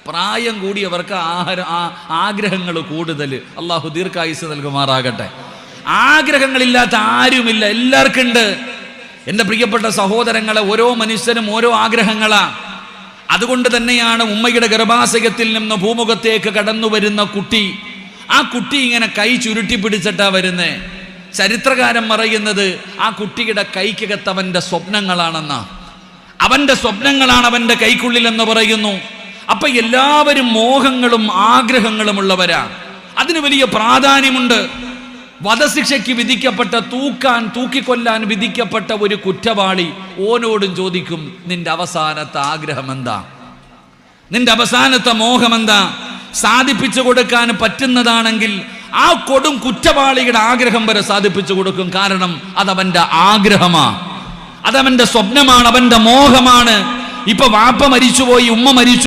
പ്രായം കൂടിയവർക്ക് ആഗ്രഹങ്ങൾ കൂടുതൽ. അള്ളാഹു ദീർഘായുസ് നൽകുമാറാകട്ടെ. ആഗ്രഹങ്ങളില്ലാത്ത ആരുമില്ല, എല്ലാവർക്കും ഉണ്ട്. എൻ്റെ പ്രിയപ്പെട്ട സഹോദരങ്ങളെ, ഓരോ മനുഷ്യനും ഓരോ ആഗ്രഹങ്ങളാ. അതുകൊണ്ട് തന്നെയാണ് ഉമ്മയുടെ ഗർഭാശയത്തിൽ നിന്ന് ഭൂമുഖത്തേക്ക് കടന്നു വരുന്ന കുട്ടി, ആ കുട്ടി ഇങ്ങനെ കൈ ചുരുട്ടി പിടിച്ചിട്ടാ വരുന്നേ. ചരിത്രകാരൻ പറയുന്നത് ആ കുട്ടിയുടെ കൈക്കകത്ത് അവൻ്റെ സ്വപ്നങ്ങളാണെന്നാ. അവൻ്റെ സ്വപ്നങ്ങളാണ് അവൻ്റെ കൈക്കുള്ളിലെന്ന് പറയുന്നു. അപ്പൊ എല്ലാവരും മോഹങ്ങളും ആഗ്രഹങ്ങളും ഉള്ളവരാ. അതിന് വലിയ പ്രാധാന്യമുണ്ട്. വധശിക്ഷയ്ക്ക് വിധിക്കപ്പെട്ട, തൂക്കിക്കൊല്ലാൻ വിധിക്കപ്പെട്ട ഒരു കുറ്റവാളി ഓനോടും ചോദിക്കും, നിന്റെ അവസാനത്തെ ആഗ്രഹം എന്താ? നിന്റെ അവസാനത്തെ മോഹം എന്താ? സാധിപ്പിച്ചു കൊടുക്കാൻ പറ്റുന്നതാണെങ്കിൽ ആ കൊടും കുറ്റവാളിയുടെ ആഗ്രഹം വരെ സാധിപ്പിച്ചു കൊടുക്കും. കാരണം അതവന്റെ ആഗ്രഹമാ, അതവന്റെ സ്വപ്നമാണ്, അവന്റെ മോഹമാണ്. ഇപ്പൊ വാപ്പ മരിച്ചുപോയി, ഉമ്മ മരിച്ചു